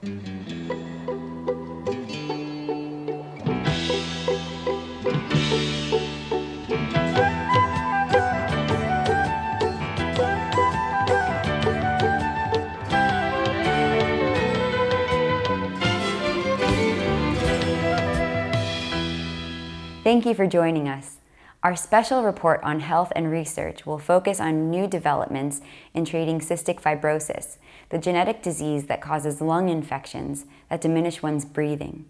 Thank you for joining us. Our special report on health and research will focus on new developments in treating cystic fibrosis, the genetic disease that causes lung infections that diminish one's breathing.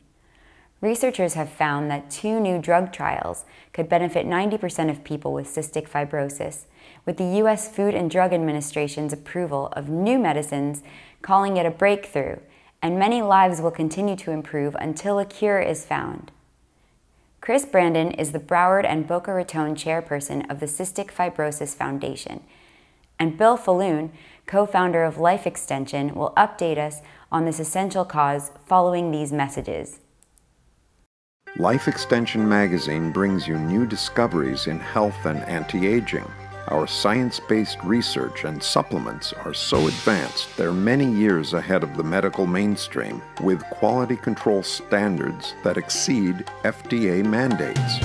Researchers have found that 2 new drug trials could benefit 90% of people with cystic fibrosis, with the U.S. Food and Drug Administration's approval of new medicines calling it a breakthrough, and many lives will continue to improve until a cure is found. Cris Branden is the Broward and Boca Raton Chairperson of the Cystic Fibrosis Foundation, and Bill Faloon, co-founder of Life Extension, will update us on this essential cause following these messages. Life Extension magazine brings you new discoveries in health and anti-aging. Our science-based research and supplements are so advanced they're many years ahead of the medical mainstream, with quality control standards that exceed FDA mandates.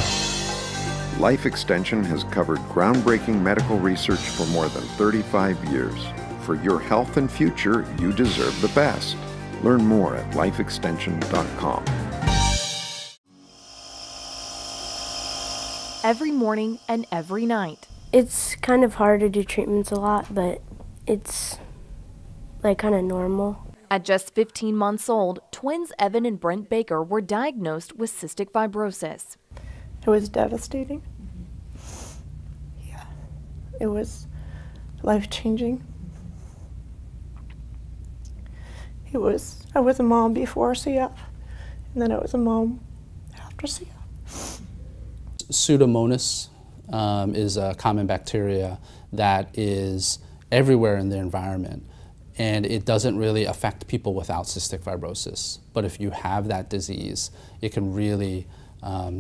Life Extension has covered groundbreaking medical research for more than 35 years. For your health and future, you deserve the best. Learn more at lifeextension.com. Every morning and every night. It's kind of hard to do treatments a lot, but it's like kind of normal. At just 15 months old, twins Evan and Brent Baker were diagnosed with cystic fibrosis. It was devastating. Yeah, it was life-changing. I was a mom before CF, and then I was a mom after CF. Pseudomonas is a common bacteria that is everywhere in the environment, and it doesn't really affect people without cystic fibrosis. But if you have that disease, it can really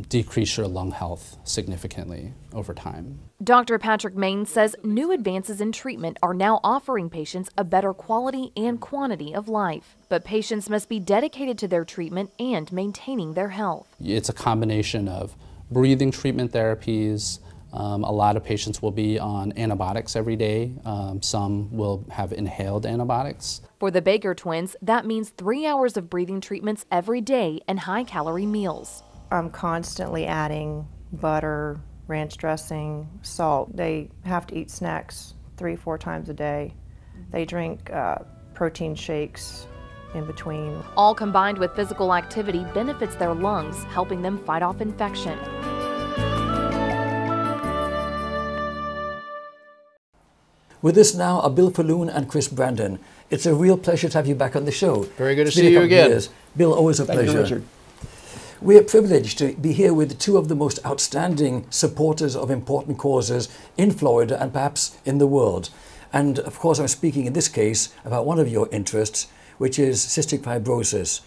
decrease your lung health significantly over time. Dr. Patrick Main says new advances in treatment are now offering patients a better quality and quantity of life. But patients must be dedicated to their treatment and maintaining their health. It's a combination of breathing treatment therapies. A lot of patients will be on antibiotics every day. Some will have inhaled antibiotics. For the Baker twins, that means 3 hours of breathing treatments every day and high-calorie meals. I'm constantly adding butter, ranch dressing, salt. They have to eat snacks 3-4 times a day. They drink protein shakes in between. All combined with physical activity benefits their lungs, helping them fight off infection. With us now are Bill Faloon and Cris Branden. It's a real pleasure to have you back on the show. Very good to see you again. Years. Bill, always a pleasure. Thank you, Richard. We are privileged to be here with 2 of the most outstanding supporters of important causes in Florida and perhaps in the world. And of course, I'm speaking in this case about one of your interests, which is cystic fibrosis.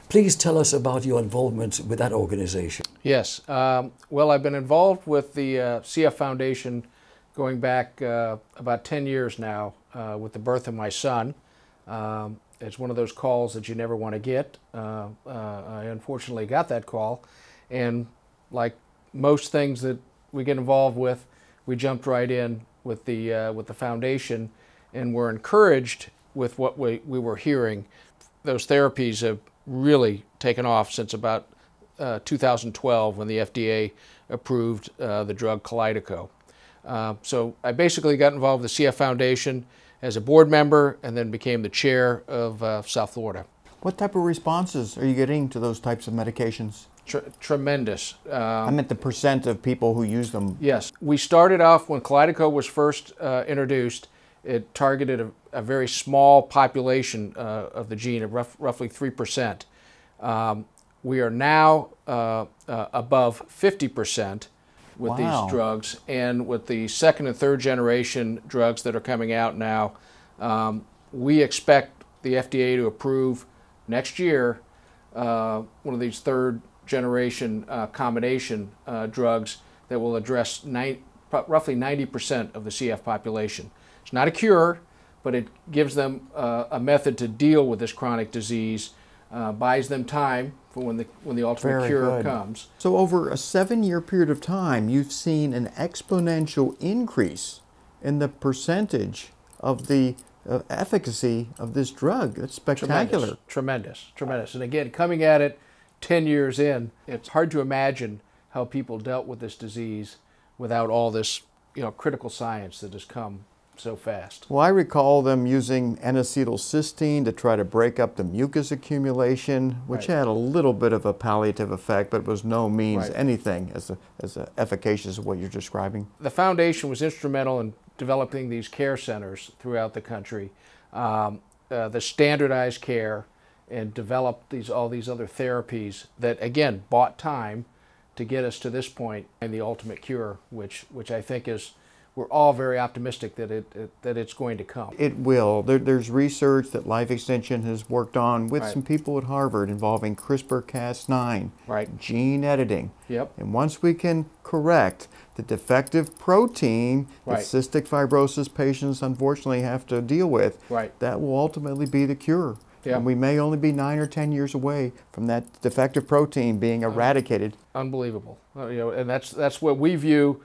Please tell us about your involvement with that organization. Yes. Well, I've been involved with the CF Foundation going back about 10 years now with the birth of my son. It's one of those calls that you never want to get. I unfortunately got that call, and like most things that we get involved with, we jumped right in with the foundation, and were encouraged with what we were hearing. Those therapies have really taken off since about 2012, when the FDA approved the drug Kalydeco. So I basically got involved with the CF Foundation as a board member, and then became the chair of South Florida. What type of responses are you getting to those types of medications? Tremendous. I meant the percent of people who use them. Yes. We started off when Kalydeco was first introduced. It targeted a very small population of the gene, of roughly 3%. We are now above 50% with these drugs, and with the 2nd and 3rd generation drugs that are coming out now, we expect the FDA to approve next year one of these 3rd generation combination drugs that will address roughly 90% of the CF population. It's not a cure, but it gives them a method to deal with this chronic disease, buys them time for when the ultimate Very cure good. comes. So over a 7-year period of time, you've seen an exponential increase in the percentage of the efficacy of this drug. That's spectacular. Tremendous, tremendous. And again, coming at it 10 years in, it's hard to imagine how people dealt with this disease without all this, critical science that has come so fast. Well, I recall them using N-acetylcysteine to try to break up the mucus accumulation, which Right. had a little bit of a palliative effect, but was no means Right. anything as efficacious as what you're describing. The foundation was instrumental in developing these care centers throughout the country, the standardized care, and developed all these other therapies that, again, bought time to get us to this point and the ultimate cure, which I think we're all very optimistic that it's going to come. It will. There's research that Life Extension has worked on with Right. some people at Harvard involving CRISPR-Cas9, Right. gene editing. Yep. And once we can correct the defective protein that Right. cystic fibrosis patients unfortunately have to deal with, Right. that will ultimately be the cure. Yeah. And we may only be 9 or 10 years away from that defective protein being eradicated. Unbelievable. And that's what we view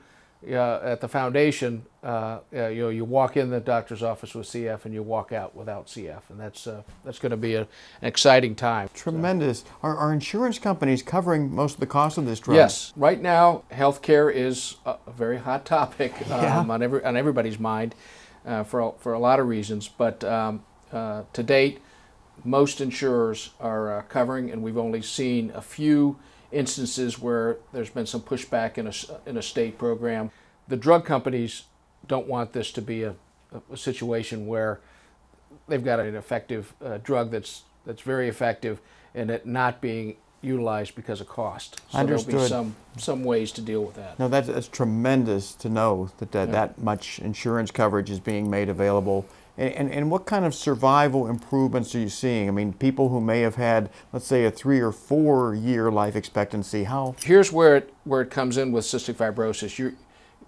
at the foundation. You walk in the doctor's office with CF and you walk out without CF, and that's going to be an exciting time. Tremendous. Are insurance companies covering most of the cost of this drug? Yes. Right now, healthcare is a very hot topic Yeah. on everybody's mind for a lot of reasons. But to date, most insurers are covering, and we've only seen a few instances where there's been some pushback in a state program. The drug companies don't want this to be a situation where they've got an effective drug that's very effective and it not being utilized because of cost. So Understood. there'll be some ways to deal with that. No, that's tremendous to know that much insurance coverage is being made available. And what kind of survival improvements are you seeing? I mean, people who may have had, let's say, a 3 or 4 year life expectancy, how? Here's where it comes in with cystic fibrosis.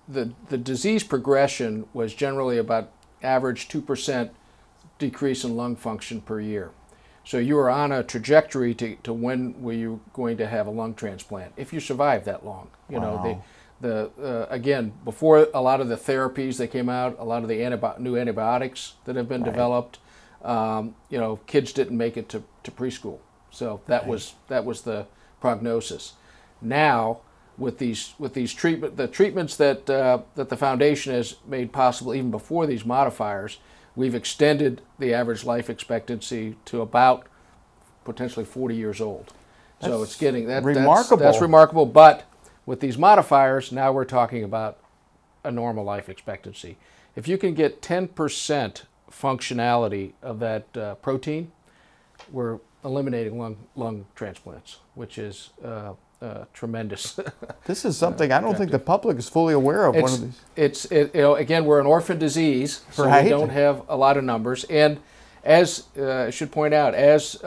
The disease progression was generally about average 2% decrease in lung function per year. So you are on a trajectory to when were you going to have a lung transplant, if you survive that long. Wow. Again, before a lot of the therapies that came out, a lot of the new antibiotics that have been developed, kids didn't make it to preschool. So that was the prognosis. Now, with these treatments that the foundation has made possible even before these modifiers, we've extended the average life expectancy to about potentially 40 years old. So it's getting remarkable. That's remarkable, but with these modifiers, now we're talking about a normal life expectancy. If you can get 10% functionality of that protein, we're eliminating lung transplants, which is tremendous. This is something I don't think the public is fully aware of. Again, we're an orphan disease, so Right. we don't have a lot of numbers. And as I should point out, as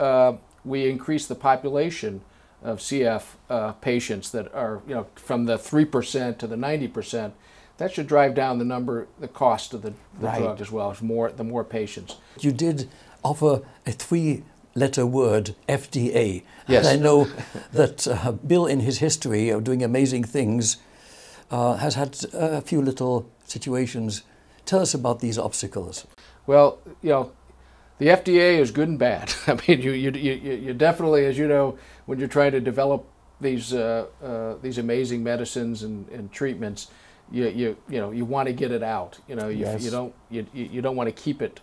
we increase the population of CF patients that are, from the 3% to the 90%, that should drive down the cost of the Right. drug as well, the more patients. You did offer a 3-letter word, FDA. Yes. And I know that Bill, in his history of doing amazing things, has had a few little situations. Tell us about these obstacles. Well, the FDA is good and bad. I mean, you definitely, as you know, when you're trying to develop these amazing medicines and treatments, you want to get it out. Yes. You don't want to keep it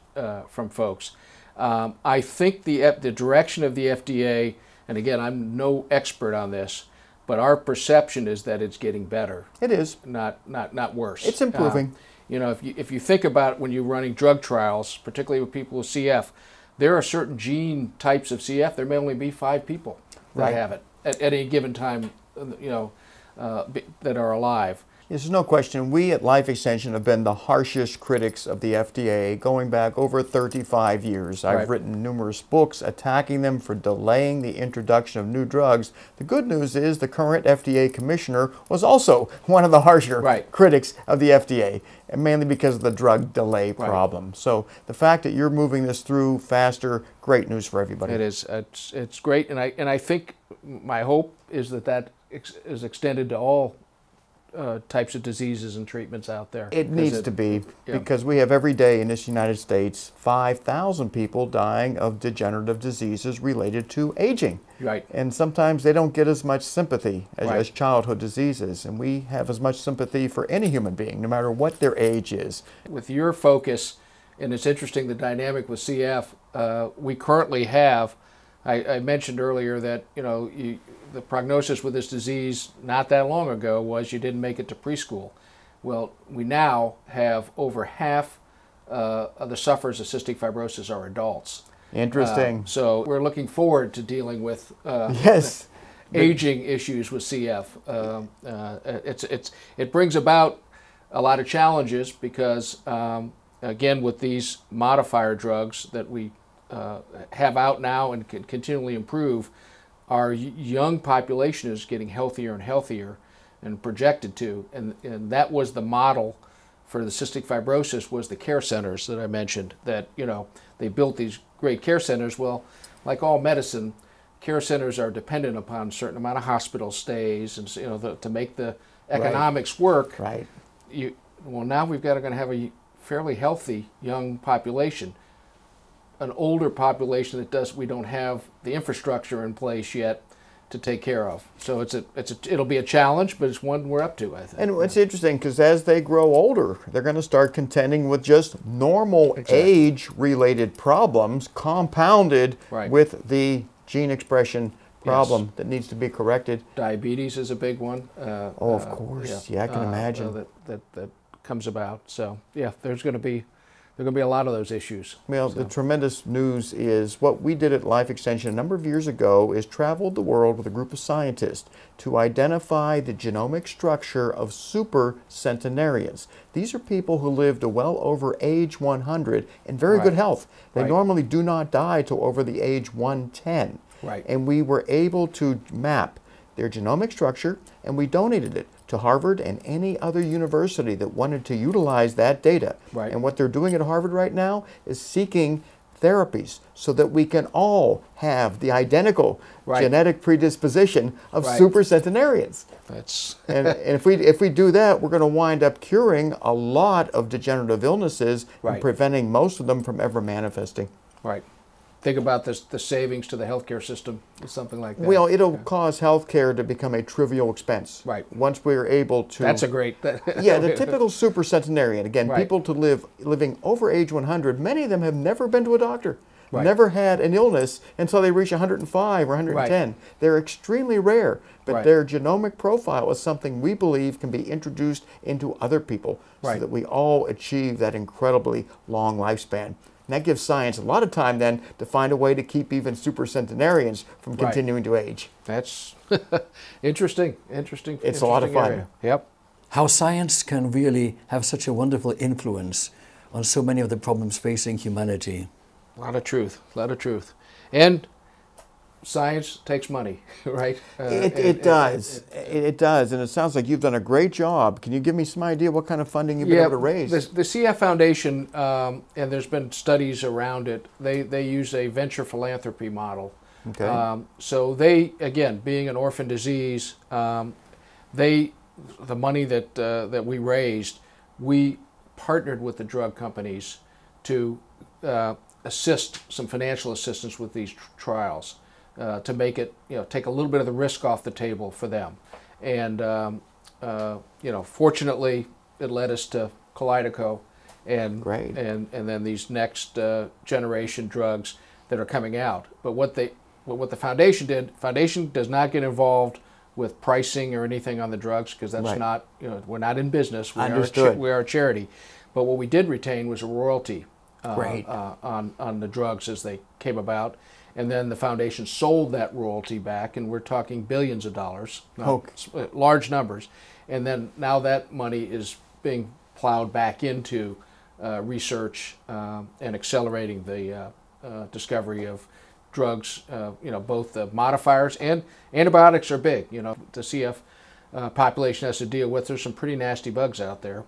from folks. I think the direction of the FDA, and again, I'm no expert on this, but our perception is that it's getting better. It is. Not worse. It's improving. If you think about when you're running drug trials, particularly with people with CF, there are certain gene types of CF. There may only be 5 people that Right. have it at any given time, that are alive. There's no question, we at Life Extension have been the harshest critics of the FDA going back over 35 years. I've written numerous books attacking them for delaying the introduction of new drugs. The good news is the current FDA commissioner was also one of the harsher critics of the FDA, and mainly because of the drug delay problem. So the fact that you're moving this through faster, great news for everybody. It is. It's great, and I think my hope is that is extended to all types of diseases and treatments out there. It needs to be, because we have every day in this United States 5,000 people dying of degenerative diseases related to aging. Right. And sometimes they don't get as much sympathy as childhood diseases, and we have as much sympathy for any human being, no matter what their age is. With your focus, and it's interesting the dynamic with CF, we currently have, I mentioned earlier that, you know, the prognosis with this disease not that long ago was you didn't make it to preschool. Well, we now have over half of the sufferers of cystic fibrosis are adults. Interesting. So we're looking forward to dealing with aging issues with CF. It brings about a lot of challenges because, again, with these modifier drugs that we have out now and can continually improve, our young population is getting healthier and healthier and projected to. And that was the model for the cystic fibrosis, was the care centers that I mentioned, that, you know, they built these great care centers. Well, like all medicine, care centers are dependent upon a certain amount of hospital stays and, you know, to make the economics work. Right. Well, now we've got to have a fairly healthy young population. An older population that we don't have the infrastructure in place yet to take care of. So it'll be a challenge, but it's one we're up to, I think. And it's interesting because as they grow older, they're going to start contending with just normal age-related problems compounded with the gene expression problem that needs to be corrected. Diabetes is a big one. Of course. I can imagine. That comes about. So yeah, there's going to be a lot of those issues. Well, the tremendous news is what we did at Life Extension a number of years ago is traveled the world with a group of scientists to identify the genomic structure of super centenarians. These are people who lived well over age 100 in very good health. They normally do not die till over the age 110. And we were able to map their genomic structure, and we donated it to Harvard and any other university that wanted to utilize that data. And what they're doing at Harvard right now is seeking therapies so that we can all have the identical genetic predisposition of super centenarians. And if we do that, we're going to wind up curing a lot of degenerative illnesses and preventing most of them from ever manifesting. Think about the savings to the healthcare system, something like that. Well, it'll cause healthcare to become a trivial expense. Once we're able to. That's a great. Yeah, the typical super centenarian. Again, people living over age 100. Many of them have never been to a doctor, never had an illness until they reach 105 or 110. They're extremely rare, but their genomic profile is something we believe can be introduced into other people, so that we all achieve that incredibly long lifespan. And that gives science a lot of time then to find a way to keep even super centenarians from continuing to age. That's interesting. It's a lot of fun. Area. Yep. How science can really have such a wonderful influence on so many of the problems facing humanity. A lot of truth. And science takes money, right? It does. It does, and it sounds like you've done a great job. Can you give me some idea what kind of funding you've been able to raise? The CF Foundation, and there's been studies around it, they use a venture philanthropy model. So they, again, being an orphan disease, the money that we raised, we partnered with the drug companies to assist, some financial assistance with these trials. To make it, take a little bit of the risk off the table for them. And, fortunately, it led us to Kaleido and then these next generation drugs that are coming out. But what the foundation did, foundation does not get involved with pricing or anything on the drugs, because that's not, we're not in business. We are a charity. But what we did retain was a royalty on the drugs as they came about. and then the foundation sold that royalty back, and we're talking billions of dollars, large numbers, and then now that money is being plowed back into research and accelerating the discovery of drugs. Both the modifiers and antibiotics are big. The CF population has to deal with. There's some pretty nasty bugs out there,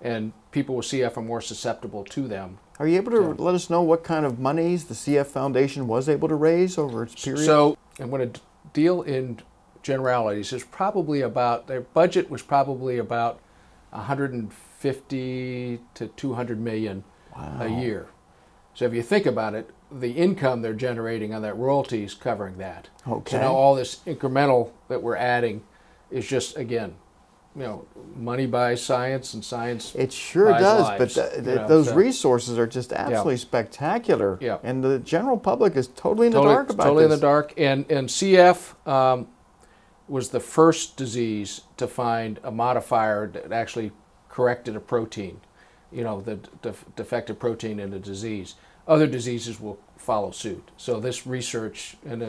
and people with CF are more susceptible to them. Are you able to let us know what kind of monies the CF Foundation was able to raise over its period? So I'm going to deal in generalities. There's probably about, their budget was probably about 150 to 200 million a year. So if you think about it, the income they're generating on that royalty is covering that. Okay. So now all this incremental that we're adding is just, again, money buys science, and science it sure buys does, lives, but those resources are just absolutely spectacular. Yeah. And the general public is totally in the dark about totally this. in the dark. And CF was the first disease to find a modifier that actually corrected a protein, the defective protein in the disease. Other diseases will follow suit. So this research, and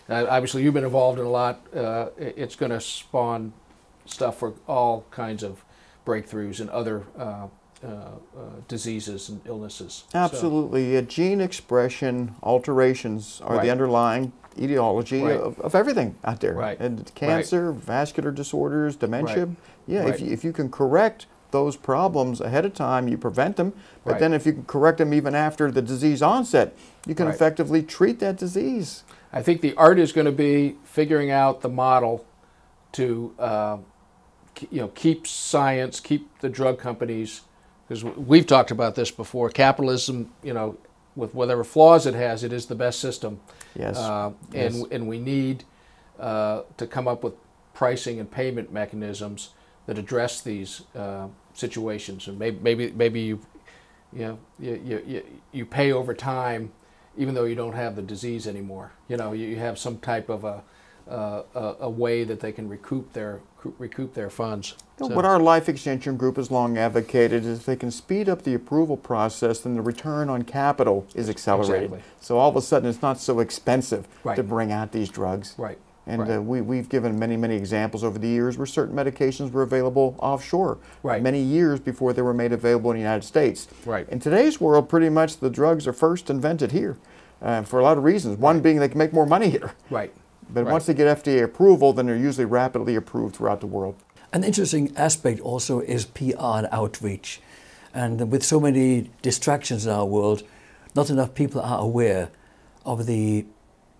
obviously you've been involved in a lot, it's going to spawn stuff for all kinds of breakthroughs in other diseases and illnesses. Absolutely. So, gene expression alterations are the underlying etiology of everything out there. Right. And cancer, vascular disorders, dementia. Yeah, if you can correct those problems ahead of time, you prevent them. But then if you can correct them even after the disease onset, you can effectively treat that disease. I think the art is going to be figuring out the model to keep science, keep the drug companies, because we've talked about this before. Capitalism, with whatever flaws it has, it is the best system. Yes. And we need to come up with pricing and payment mechanisms that address these situations. And maybe you pay over time, even though you don't have the disease anymore. You have some type of a way that they can recoup their funds. What our life extension group has long advocated is if they can speed up the approval process, then the return on capital is accelerated. Exactly. So all of a sudden it's not so expensive to bring out these drugs. Right. And we've given many, many examples over the years where certain medications were available offshore many years before they were made available in the United States. Right. In today's world, pretty much the drugs are first invented here for a lot of reasons. One being they can make more money here. Right. But once they get FDA approval, then they're usually rapidly approved throughout the world. An interesting aspect also is PR and outreach. And with so many distractions in our world, not enough people are aware of the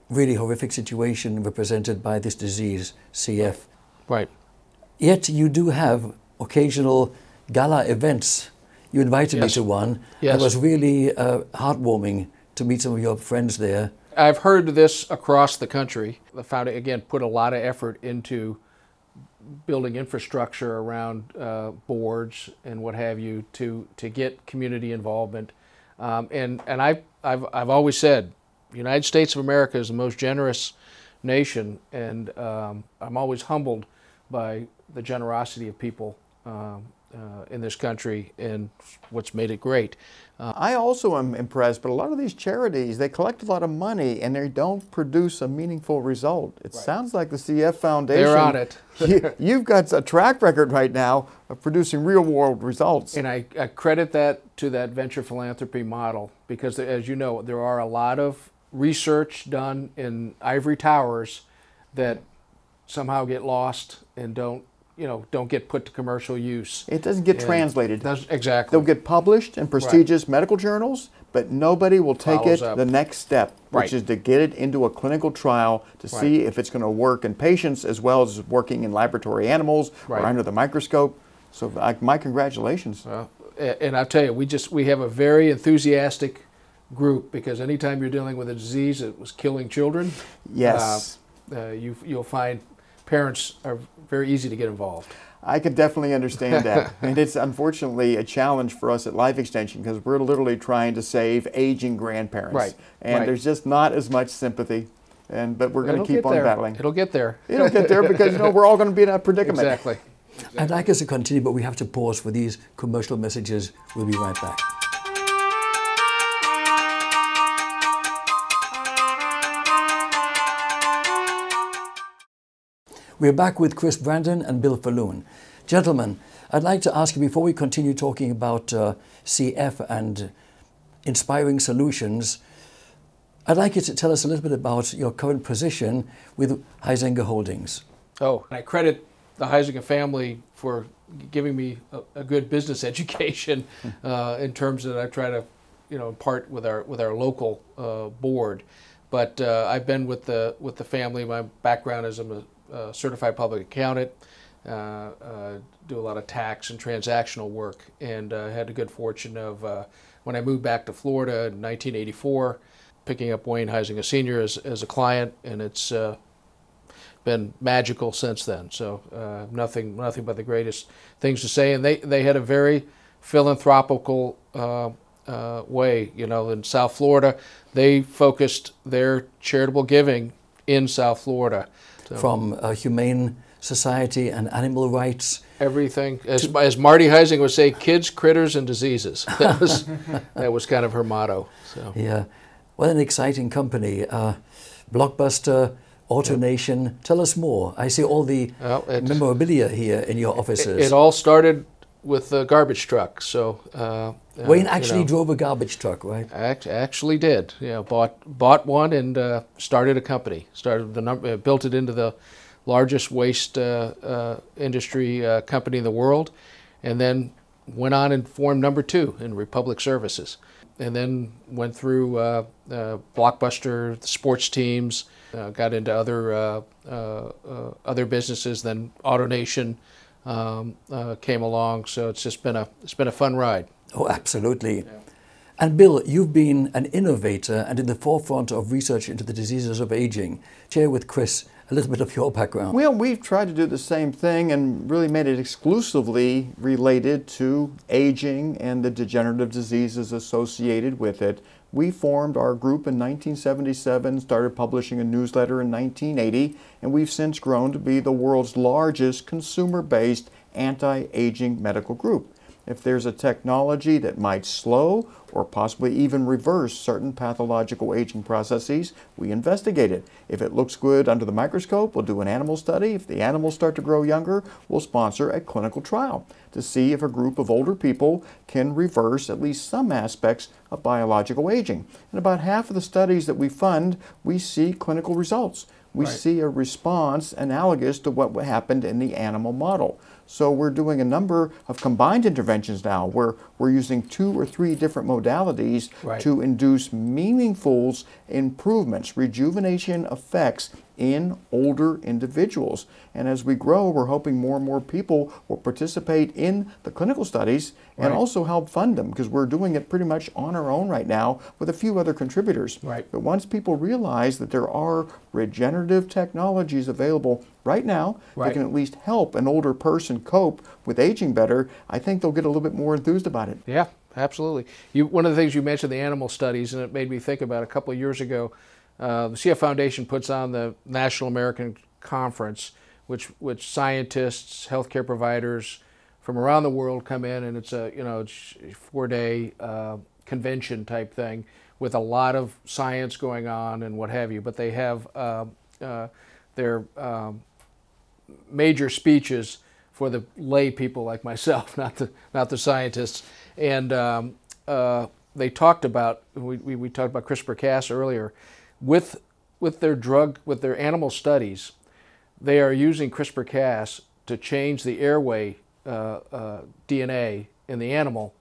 really horrific situation represented by this disease, CF. Right. Yet you do have occasional gala events. You invited me to one. Yes. It was really heartwarming to meet some of your friends there. I've heard this across the country. The foundation, again, put a lot of effort into building infrastructure around boards and what have you to get community involvement. And I've always said, the United States of America is the most generous nation, and I'm always humbled by the generosity of people in this country and what's made it great. I also am impressed, but a lot of these charities, they collect a lot of money and they don't produce a meaningful result. It sounds like the CF Foundation, they're on it. You've got a track record right now of producing real world results. And I credit that to that venture philanthropy model, because as you know, there are a lot of research done in ivory towers that somehow get lost and don't get put to commercial use. It doesn't get translated. Exactly. They'll get published in prestigious medical journals, but nobody will take it the next step, which is to get it into a clinical trial to see if it's going to work in patients as well as working in laboratory animals or under the microscope. So my congratulations. And I'll tell you, we have a very enthusiastic group, because anytime you're dealing with a disease that was killing children, you'll find parents are very easy to get involved. I could definitely understand that. And it's unfortunately a challenge for us at Life Extension, because we're literally trying to save aging grandparents. And there's just not as much sympathy. But we're going to keep on battling. It'll get there. It'll get there, because we're all going to be in that predicament. Exactly. I'd like us to continue, but we have to pause for these commercial messages. We'll be right back. We're back with Cris Branden and Bill Faloon. Gentlemen, I'd like to ask you, before we continue talking about CF and inspiring solutions, I'd like you to tell us a little bit about your current position with Huizenga Holdings. Oh, I credit the Huizenga family for giving me a good business education in terms that I try to, impart with our local board. But I've been with the family. My background is I'm a certified public accountant. Do a lot of tax and transactional work, and had the good fortune of when I moved back to Florida in 1984, picking up Wayne Huizenga Sr. as a client, and it's been magical since then. So nothing but the greatest things to say. And they had a very philanthropical way. In South Florida, they focused their charitable giving in South Florida. So, from humane society and animal rights. Everything, as Marty Huizenga would say, kids, critters, and diseases. That was kind of her motto. So. Yeah, what an exciting company. Blockbuster, AutoNation. Tell us more. I see all the memorabilia here in your offices. It all started with a garbage truck. So Wayne actually drove a garbage truck, right? Actually did. Bought one and started a company. Built it into the largest waste industry company in the world, and then went on and formed number 2 in Republic Services, and then went through Blockbuster, the sports teams, got into other businesses. Then AutoNation came along, so it's been a fun ride. Oh, absolutely. Yeah. And Bill, you've been an innovator and in the forefront of research into the diseases of aging. Share with Cris a little bit of your background. Well, we've tried to do the same thing and really made it exclusively related to aging and the degenerative diseases associated with it. We formed our group in 1977, started publishing a newsletter in 1980, and we've since grown to be the world's largest consumer-based anti-aging medical group. If there's a technology that might slow or possibly even reverse certain pathological aging processes, we investigate it. If it looks good under the microscope, we'll do an animal study. If the animals start to grow younger, we'll sponsor a clinical trial to see if a group of older people can reverse at least some aspects of biological aging. In about half of the studies that we fund, we see clinical results. We see a response analogous to what happened in the animal model. So we're doing a number of combined interventions now where we're using 2 or 3 different modalities to induce meaningful improvements, rejuvenation effects in older individuals. And as we grow, we're hoping more and more people will participate in the clinical studies and also help fund them, because we're doing it pretty much on our own right now with a few other contributors. But once people realize that there are regenerative technologies available right now that can at least help an older person cope with aging better, I think they'll get a little bit more enthused about it. Yeah, absolutely. One of the things you mentioned, the animal studies, and it made me think about a couple of years ago, the CF Foundation puts on the National American Conference, which scientists, healthcare providers from around the world come in, and it's a 4-day convention type thing with a lot of science going on and what have you. But they have their major speeches for the lay people like myself, not the scientists, and they talked about we talked about CRISPR-Cas earlier. With their animal studies, they are using CRISPR-Cas to change the airway DNA in the animal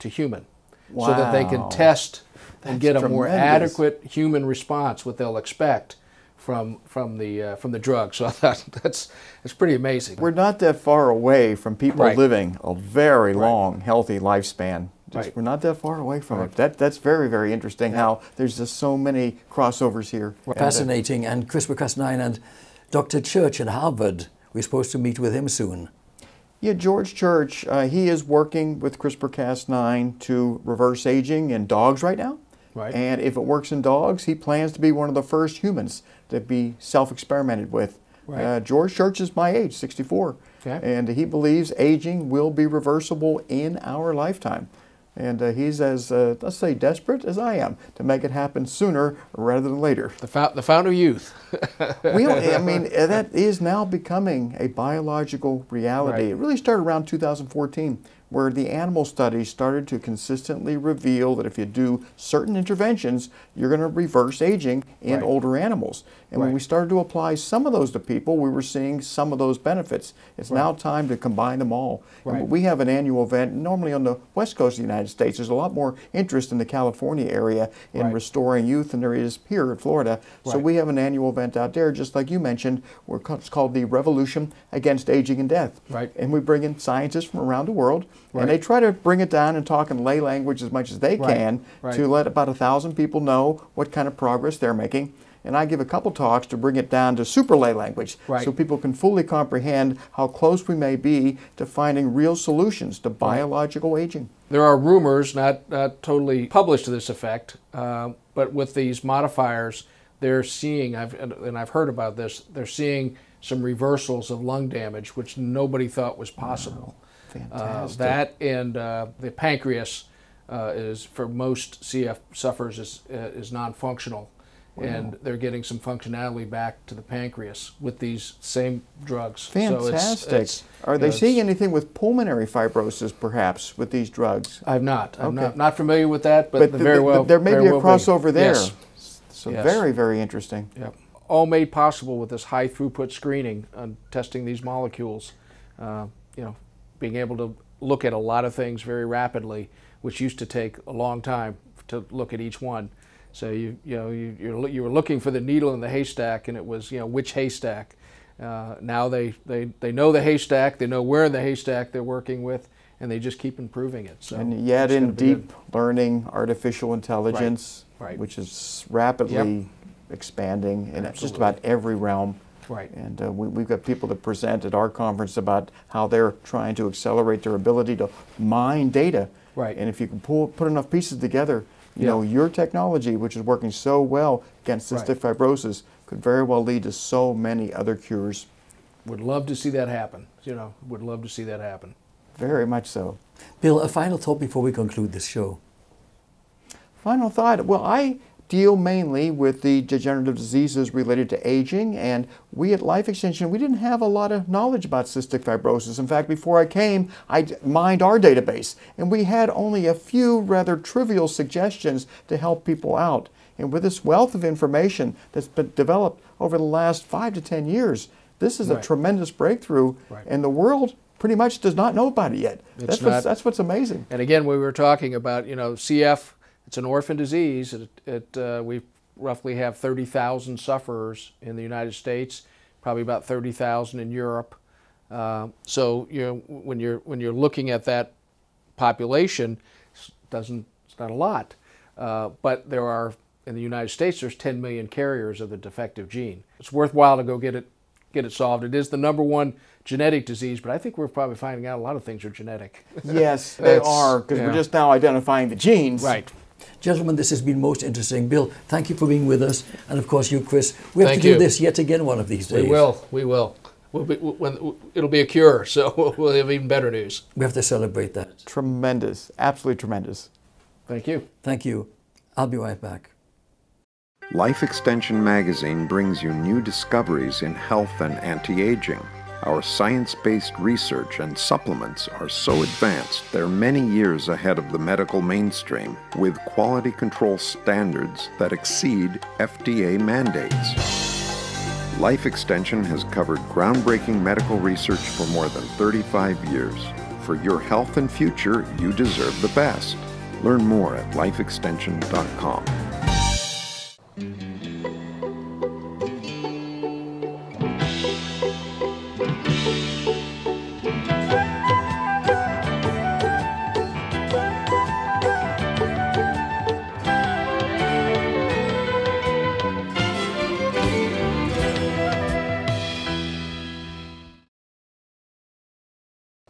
to human, so that they can test and get a more adequate human response, what they'll expect from the drug. So I thought that's pretty amazing. We're not that far away from people living a very long, healthy lifespan. We're not that far away from it. That's very, very interesting how there's just so many crossovers here. Fascinating. And CRISPR-Cas9 and Dr. Church at Harvard, we're supposed to meet with him soon. Yeah, George Church, he is working with CRISPR-Cas9 to reverse aging in dogs right now. And if it works in dogs, he plans to be one of the first humans to be self-experimented with. George Church is my age, 64, and he believes aging will be reversible in our lifetime. And he's as, let's say, desperate as I am to make it happen sooner rather than later. The fount of youth. I mean, that is now becoming a biological reality. Right. It really started around 2014, where the animal studies started to consistently reveal that if you do certain interventions, you're going to reverse aging in older animals. And when we started to apply some of those to people, we were seeing some of those benefits. It's now time to combine them all. And we have an annual event normally on the west coast of the United States. There's a lot more interest in the California area in restoring youth than there is here in Florida. So we have an annual event out there, just like you mentioned. It's called the Revolution Against Aging and Death. And we bring in scientists from around the world, and they try to bring it down and talk in lay language as much as they can to let about 1,000 people know what kind of progress they're making. And I give a couple talks to bring it down to super lay language so people can fully comprehend how close we may be to finding real solutions to biological aging. There are rumors, not totally published to this effect, but with these modifiers, they're seeing, and I've heard about this, they're seeing some reversals of lung damage, which nobody thought was possible. Fantastic. That and the pancreas is, for most CF sufferers, is non-functional. And they're getting some functionality back to the pancreas with these same drugs. Fantastic. So are they seeing anything with pulmonary fibrosis, perhaps, with these drugs? I'm not familiar with that, but very well. There may be a crossover there. Yes. So very, very interesting. Yep. All made possible with this high throughput screening on testing these molecules. You know, being able to look at a lot of things very rapidly, which used to take a long time to look at each one. So you were looking for the needle in the haystack, and it was, which haystack. Now they know the haystack, they know where in the haystack they're working with, and they just keep improving it. So and yet in deep learning artificial intelligence, which is rapidly expanding in just about every realm. And we've got people that present at our conference about how they're trying to accelerate their ability to mine data. And if you can put enough pieces together, you know, your technology, which is working so well against cystic fibrosis, could very well lead to so many other cures. Would love to see that happen. Would love to see that happen. Very much so. Bill, a final thought before we conclude this show. Final thought. Well, I deal mainly with the degenerative diseases related to aging, and we at Life Extension, we didn't have a lot of knowledge about cystic fibrosis. In fact, before I came, I mined our database, and we had only a few rather trivial suggestions to help people out. And with this wealth of information that's been developed over the last 5 to 10 years, this is a tremendous breakthrough, and the world pretty much does not know about it yet. That's what's amazing. And again, we were talking about, CF, it's an orphan disease. We roughly have 30,000 sufferers in the United States, probably about 30,000 in Europe. So when you're looking at that population, it's not a lot. But there are, in the United States, there's 10 million carriers of the defective gene. It's worthwhile to go get it solved. It is the #1 genetic disease, but I think we're probably finding out a lot of things are genetic. Yes, they are, because we're just now identifying the genes. Gentlemen, this has been most interesting. Bill, thank you for being with us. And of course you, Cris. We have to do this yet again one of these days. We will. It'll be a cure, so we'll have even better news. We have to celebrate that. Tremendous. Absolutely tremendous. Thank you. Thank you. I'll be right back. Life Extension magazine brings you new discoveries in health and anti-aging. Our science-based research and supplements are so advanced they're many years ahead of the medical mainstream, with quality control standards that exceed FDA mandates. Life Extension has covered groundbreaking medical research for more than 35 years. For your health and future, you deserve the best. Learn more at lifeextension.com.